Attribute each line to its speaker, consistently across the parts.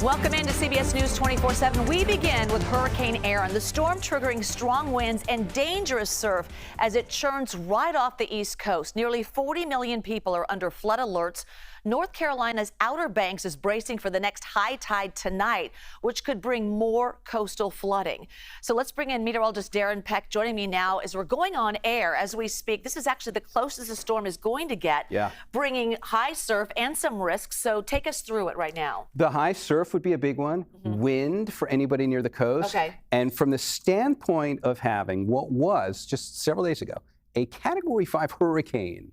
Speaker 1: Welcome into CBS News 24/7. We begin with Hurricane Erin, the storm triggering strong winds and dangerous surf as it churns right off the East Coast. Nearly 40 million people are under flood alerts. North Carolina's Outer Banks is bracing for the next high tide tonight, which could bring more coastal flooding. So let's bring in meteorologist Darren Peck joining me now as we're going on air as we speak. This is actually the closest the storm is going to get, bringing high surf and some risks. So take us through it right now.
Speaker 2: The high surf would be a big one. Wind for anybody near the coast. And from the standpoint of having what was just several days ago a Category 5 hurricane,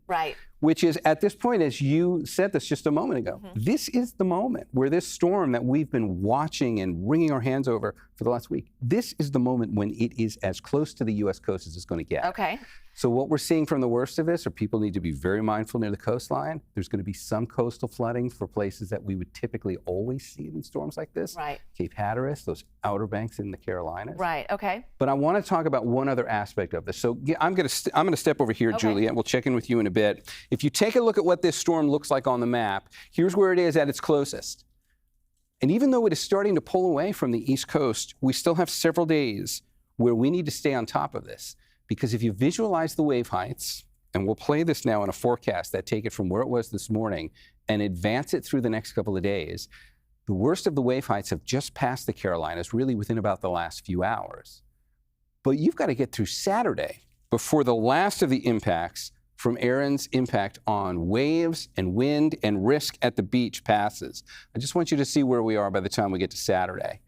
Speaker 2: which is at this point, as you said this just a moment ago, this is the moment where this storm that we've been watching and wringing our hands over for the last week, this is the moment when it is as close to the U.S. coast as it's going to get. So what we're seeing from the worst of this are people need to be very mindful near the coastline. There's going to be some coastal flooding for places that we would typically always see in storms like this. Cape Hatteras, those Outer Banks in the Carolinas. But I want to talk about one other aspect of this. So I'm going to step over here, Juliet. We'll check in with you in a bit. If you take a look at what this storm looks like on the map, here's where it is at its closest. And even though it is starting to pull away from the East Coast, we still have several days where we need to stay on top of this. Because if you visualize the wave heights, and we'll play this now in a forecast that take it from where it was this morning and advance it through the next couple of days, the worst of the wave heights have just passed the Carolinas, really within about the last few hours. But you've got to get through Saturday before the last of the impacts from Erin's impact on waves and wind and risk at the beach passes. I just want you to see where we are by the time we get to Saturday.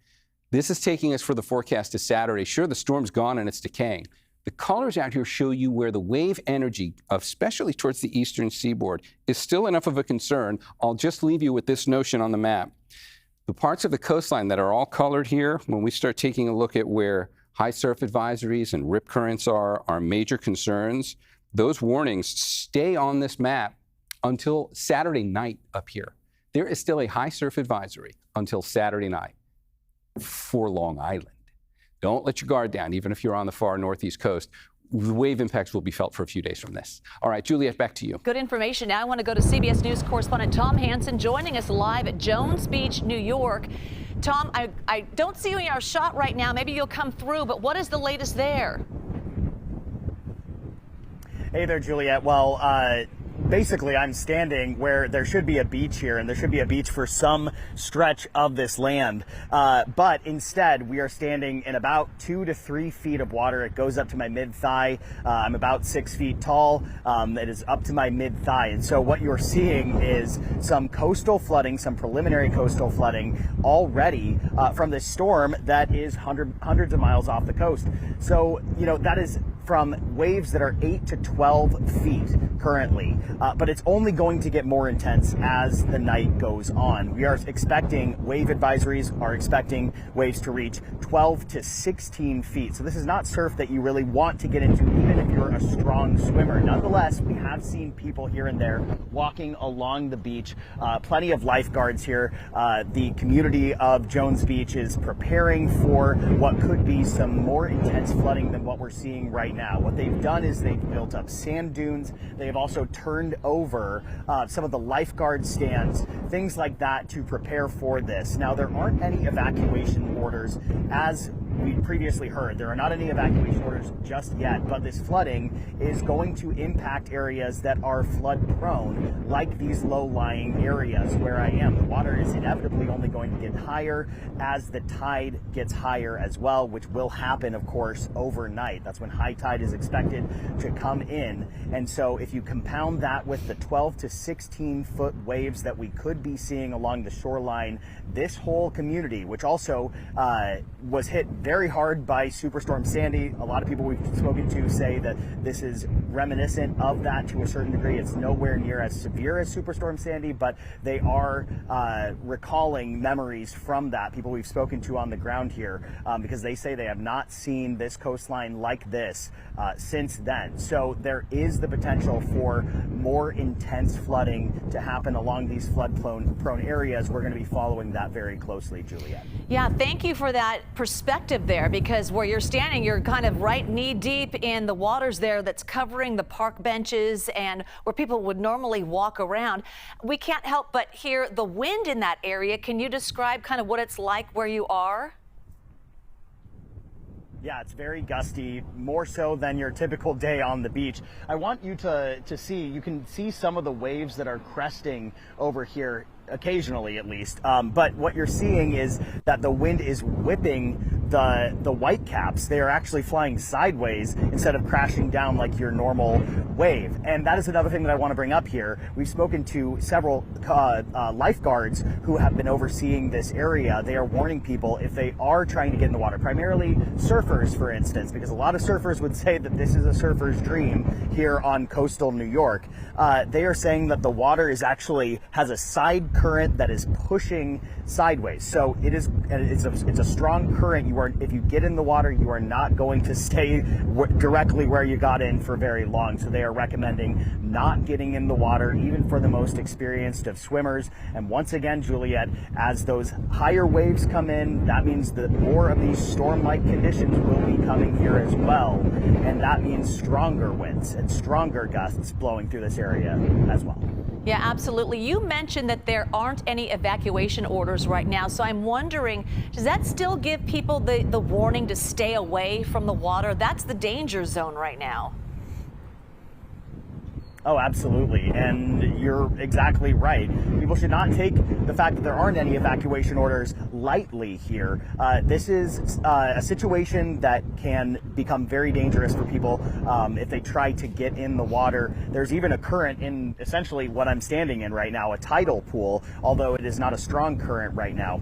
Speaker 2: This is taking us for the forecast to Saturday. Sure, the storm's gone and it's decaying. The colors out here show you where the wave energy, especially towards the eastern seaboard, is still enough of a concern. I'll just leave you with this notion on the map. The parts of the coastline that are all colored here, when we start taking a look at where high surf advisories and rip currents are major concerns, those warnings stay on this map until Saturday night up here. There is still a high surf advisory until Saturday night for Long Island. Don't let your guard down, even if you're on the far northeast coast. The wave impacts will be felt for a few days from this. All right, Juliet, back to you.
Speaker 1: Good information. Now I want to go to CBS News correspondent Tom Hanson joining us live at Jones Beach, New York. Tom, I don't see you in our shot right now. Maybe you'll come through, but what is the latest there?
Speaker 3: Hey there, Juliet. Well, basically, I'm standing where there should be a beach here, and there should be a beach for some stretch of this land. But instead, we are standing in about 2 to 3 feet of water. It goes up to my mid-thigh. I'm about 6 feet tall. It is up to my mid-thigh. And so what you're seeing is some coastal flooding, some preliminary coastal flooding already from this storm that is hundreds of miles off the coast. So, you know, that is from waves that are 8 to 12 feet currently. But it's only going to get more intense as the night goes on. We are expecting wave advisories are expecting waves to reach 12 to 16 feet. So this is not surf that you really want to get into, even if you're a strong swimmer. Nonetheless, we have seen people here and there walking along the beach. Plenty of lifeguards here. The community of Jones Beach is preparing for what could be some more intense flooding than what we're seeing right now. What they've done is they've built up sand dunes. They have also turned over some of the lifeguard stands, things like that, to prepare for this. Now, there aren't any evacuation orders, as we previously heard. There are not any evacuation orders just yet, but this flooding is going to impact areas that are flood prone, like these low-lying areas where I am. The water is inevitably only going to get higher as the tide gets higher as well, which will happen, of course, overnight. That's when high tide is expected to come in. And so if you compound that with the 12 to 16 foot waves that we could be seeing along the shoreline, this whole community, which also was hit very hard by Superstorm Sandy. A lot of people we've spoken to say that this is reminiscent of that to a certain degree. It's nowhere near as severe as Superstorm Sandy, but they are recalling memories from that. People we've spoken to on the ground here, because they say they have not seen this coastline like this since then. So there is the potential for more intense flooding to happen along these flood-prone areas. We're going to be following that very closely, Juliet.
Speaker 1: Yeah, thank you for that perspective there, because where you're standing, you're kind of right knee-deep in the waters there that's covering the park benches and where people would normally walk around. We can't help but hear the wind in that area. Can you describe kind of what it's like where you are?
Speaker 3: Yeah, it's very gusty, more so than your typical day on the beach. I want you to see, you can see some of the waves that are cresting over here, occasionally at least. But what you're seeing is that the wind is whipping the whitecaps. They are actually flying sideways instead of crashing down like your normal wave. And that is another thing that I want to bring up here. We've spoken to several lifeguards who have been overseeing this area. They are warning people if they are trying to get in the water, primarily surfers, for instance, because a lot of surfers would say that this is a surfer's dream here on coastal New York. They are saying that the water is actually has a side current that is pushing sideways. So it's a strong current. If you get in the water, you are not going to stay directly where you got in for very long. So they are recommending not getting in the water, even for the most experienced of swimmers. And once again, Juliet, as those higher waves come in, that means that more of these storm-like conditions will be coming here as well. And that means stronger winds and stronger gusts blowing through this area as well.
Speaker 1: Yeah, absolutely. You mentioned that there aren't any evacuation orders right now. So I'm wondering, does that still give people the warning to stay away from the water? That's the danger zone right now.
Speaker 3: Oh, absolutely. And you're exactly right. People should not take the fact that there aren't any evacuation orders lightly here. This is a situation that can become very dangerous for people if they try to get in the water. There's even a current in essentially what I'm standing in right now, a tidal pool, although it is not a strong current right now.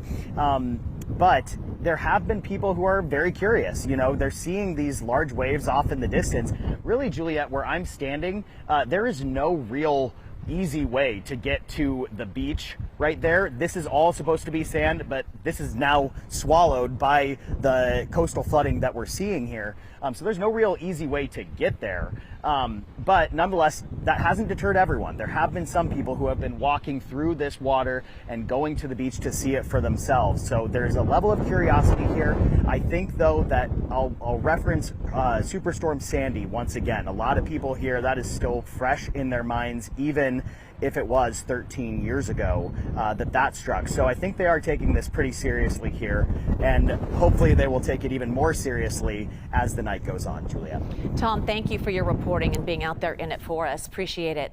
Speaker 3: But there have been people who are very curious. You know, they're seeing these large waves off in the distance. Really, Juliet, where I'm standing, there is no real easy way to get to the beach right there. This is all supposed to be sand, but this is now swallowed by the coastal flooding that we're seeing here. So there's no real easy way to get there. But nonetheless, that hasn't deterred everyone. There have been some people who have been walking through this water and going to the beach to see it for themselves. So there's a level of curiosity here. I think, though, that I'll reference Superstorm Sandy once again. A lot of people here, that is still fresh in their minds, even if it was 13 years ago that struck. So I think they are taking this pretty seriously here, and hopefully they will take it even more seriously as the night goes on, Julia.
Speaker 1: Tom, thank you for your reporting and being out there in it for us. Appreciate it.